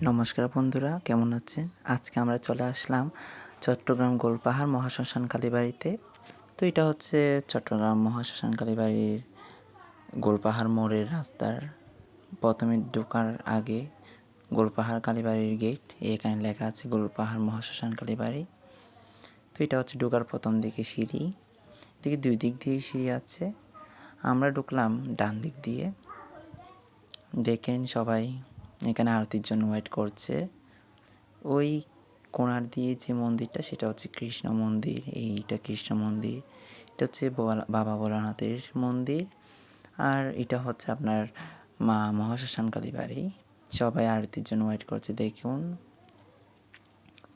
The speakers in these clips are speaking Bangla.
নমস্কার বন্ধুরা, কেমন আছেন? আজকে আমরা চলে আসলাম চট্টগ্রাম গোলপাহাড় মহাশ্মশান কালীবাড়িতে। তো এটা হচ্ছে চট্টগ্রাম মহাশ্মশান কালীবাড়ির গোলপাহাড় মোড়ের রাস্তার প্রথমে ঢোকার আগে গোলপাহাড় কালীবাড়ির গেট। এখানে লেখা আছে গোলপাহাড় মহাশ্মশান কালীবাড়ি। তো এটা হচ্ছে ঢোকার প্রথম দিকে সিঁড়ি, এদিকে দুই দিক দিয়েই সিঁড়ি আছে। আমরা ঢুকলাম ডান দিক দিয়ে। দেখেন সবাই এখানে আরতির জন্য ওয়েট করছে। ওই কোণার দিয়ে যে মন্দিরটা সেটা হচ্ছে কৃষ্ণ মন্দির। এইটা কৃষ্ণ মন্দির, এটা হচ্ছে বাবা ভোলানাথের মন্দির। আর এটা হচ্ছে আপনার মা মহাশ্মশান কালীবাড়ি। সবাই আরতির জন্য ওয়েট করছে দেখুন।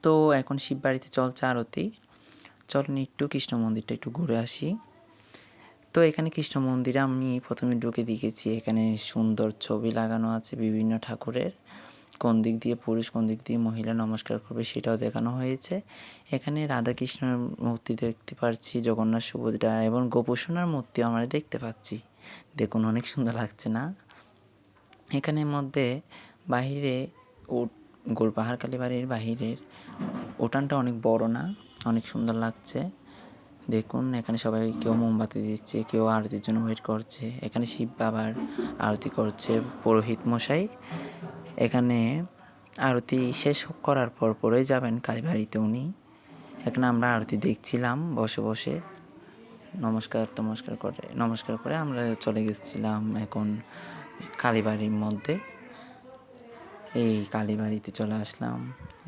তো এখন শিববাড়িতে চলছে আরতি। চলুন একটু কৃষ্ণ মন্দিরটা একটু ঘুরে আসি। তো এখানে কৃষ্ণ মন্দিরে আমি প্রথমে ঢুকে দেখেছি এখানে সুন্দর ছবি লাগানো আছে বিভিন্ন ঠাকুরের। কোন দিক দিয়ে পুরুষ কোন দিক দিয়ে মহিলা নমস্কার করবে সেটাও দেখানো হয়েছে। এখানে রাধাকৃষ্ণের মূর্তি দেখতে পাচ্ছি, জগন্নাথ সুভদ্রা এবং গোপসোনার মূর্তিও আমরা দেখতে পাচ্ছি। দেখুন অনেক সুন্দর লাগছে না? এখানের মধ্যে বাহিরে গোলপাহাড় কালীবাড়ির বাহিরের উঠানটা অনেক বড় না, অনেক সুন্দর লাগছে। দেখুন এখানে সবাই কেউ মোমবাতি দিচ্ছে, কেউ আরতির জন্য ওয়েট করছে। এখানে শিব বাবার আরতি করছে পুরোহিত মশাই। এখানে আরতি শেষ করার পরেই যাবেন কালীবাড়িতে উনি। এখানে আমরা আরতি দেখছিলাম বসে বসে। নমস্কার করে আমরা চলে গেছিলাম এখন কালীবাড়ির মধ্যে। এই কালীবাড়িতে চলে আসলাম।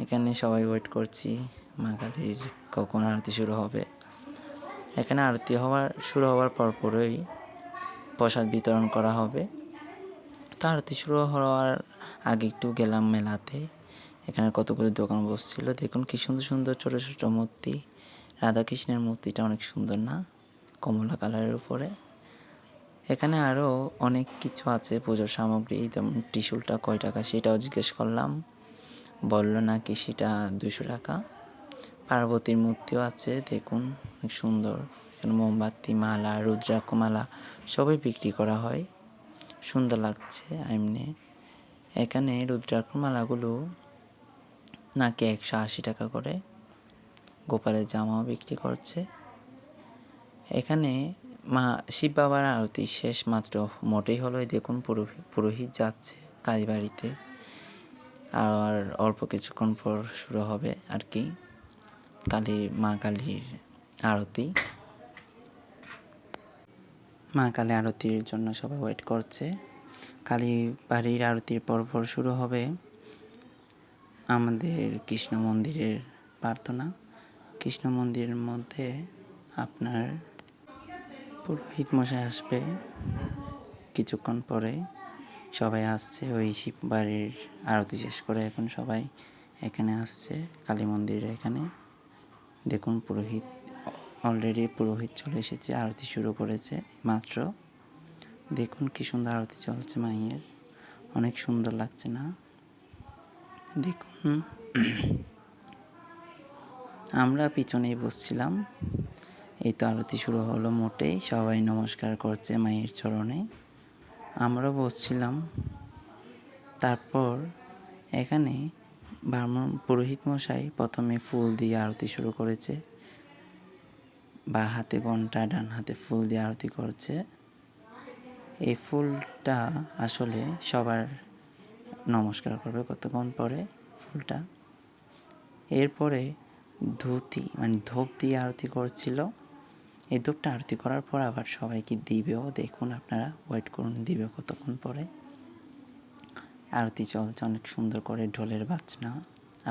এখানে সবাই ওয়েট করছি মা কালীর কখন আরতি শুরু হবে। এখানে আরতি শুরু হওয়ার পরই প্রসাদ বিতরণ করা হবে। তো আরতি শুরু হওয়ার আগে একটু গেলাম মেলাতে। এখানে কতগুলো দোকান বসছিল। দেখুন কি সুন্দর সুন্দর ছোটো ছোটো মূর্তি। রাধাকৃষ্ণের মূর্তিটা অনেক সুন্দর না, কমলা কালারের উপরে। এখানে আরও অনেক কিছু আছে পুজোর সামগ্রী। যেমন ত্রিশূলটা কয় টাকা সেটাও জিজ্ঞেস করলাম, বললো নাকি সেটা 200 টাকা। পার্বতীর মূর্তিও আছে দেখুন, অনেক সুন্দর। এখানে মোমবাতি, মালা, রুদ্রাক্ষ মালা সবই বিক্রি করা হয়, সুন্দর লাগছে এমনি। এখানে রুদ্রাক্ষ মালাগুলো নাকি 180 টাকা করে। গোপালের জামাও বিক্রি করছে। এখানে মা শিব বাবার আরতি শেষ মাত্র মোটেই হলো। দেখুন পুরোহিত যাচ্ছে কালীবাড়িতে, আর অল্প কিছুক্ষণ পর শুরু হবে আর কি মা কালীর আরতি। মা কালী আরতির জন্য সবাই ওয়েট করছে। কালীবাড়ির আরতির পর শুরু হবে আমাদের কৃষ্ণ মন্দিরের প্রার্থনা। কৃষ্ণ মন্দিরের মধ্যে আপনার পুরোহিত মশাই আসবে কিছুক্ষণ পরে। সবাই আসছে ওই শিব বাড়ির আরতি শেষ করে এখন সবাই এখানে আসছে কালী মন্দিরে। এখানে দেখুন অলরেডি পুরোহিত চলে এসেছে, আরতি শুরু করেছে মাত্র। দেখুন কি সুন্দর আরতি চলছে মায়ের, অনেক সুন্দর লাগছে না? দেখুন আমরা পিছনেই বসছিলাম। এই তো আরতি শুরু হলো মোটেই, সবাই নমস্কার করছে মায়ের চরণে, আমরা বসছিলাম। তারপর এখানে পুরোহিত মশাই প্রথমে ফুল দিয়ে আরতি শুরু করেছে। বা হাতে ঘণ্টা, ডান হাতে ফুল দিয়ে আরতি করছে। এই ফুলটা আসলে সবার নমস্কার করবে কতক্ষণ পরে ফুলটা। এরপরে ধূপ দিয়ে আরতি করছিল। এই ধূপটা আরতি করার পর আবার সবাইকে দিবেও। দেখুন আপনারা ওয়েট করুন, দিবে কতক্ষণ পরে। আরতি চলছে অনেক সুন্দর করে, ঢোলের বাজনা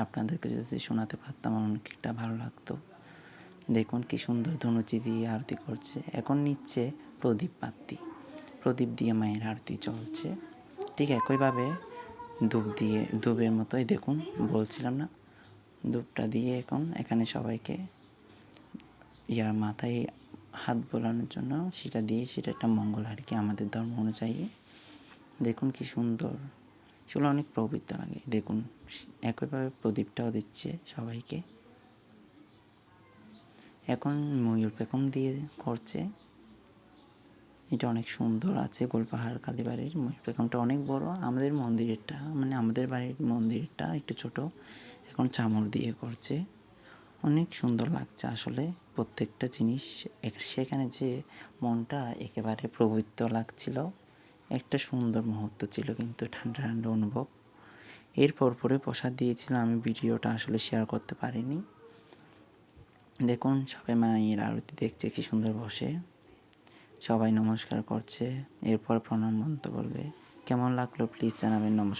আপনাদেরকে যদি শোনাতে পারতাম অনেকটা ভালো লাগতো। দেখুন কি সুন্দর ধনুচি দিয়ে আরতি করছে। এখন নিচ্ছে প্রদীপ দিয়ে মায়ের আরতি চলছে। ঠিক একইভাবে ধূপের মতোই দেখুন, বলছিলাম না, ধূপটা দিয়ে এখন এখানে সবাইকে মাথায় হাত বোলানোর জন্য সেটা একটা মঙ্গল আর কি আমাদের ধর্ম অনুযায়ী। দেখুন কি সুন্দর, সেগুলো অনেক পবিত্র লাগে। দেখুন একইভাবে প্রদীপটাও দিচ্ছে সবাইকে। এখন ময়ূর পেখম দিয়ে করছে। এটা অনেক সুন্দর আছে গোলপাহাড় কালীবাড়ির প্ল্যাটফর্মটা অনেক বড়। আমাদের মন্দিরেরটা মানে আমাদের বাড়ির মন্দিরটা একটু ছোট, এখন চামর দিয়ে করছে। অনেক সুন্দর লাগছে আসলে প্রত্যেকটা জিনিস। সেখানে যে মনটা একেবারে পবিত্র লাগছিল, একটা সুন্দর মুহূর্ত ছিল কিন্তু ঠান্ডা ঠান্ডা অনুভব। এরপর পরে প্রসাদ দিয়েছিল, আমি ভিডিওটা আসলে শেয়ার করতে পারিনি। দেখুন সবাই মায়ের আরতি দেখছে কি সুন্দর বসে, সবাই নমস্কার করছে, এরপর প্রণাম মন্ত্র বলবে। কেমন লাগলো প্লিজ জানাবেন। নমস্কার।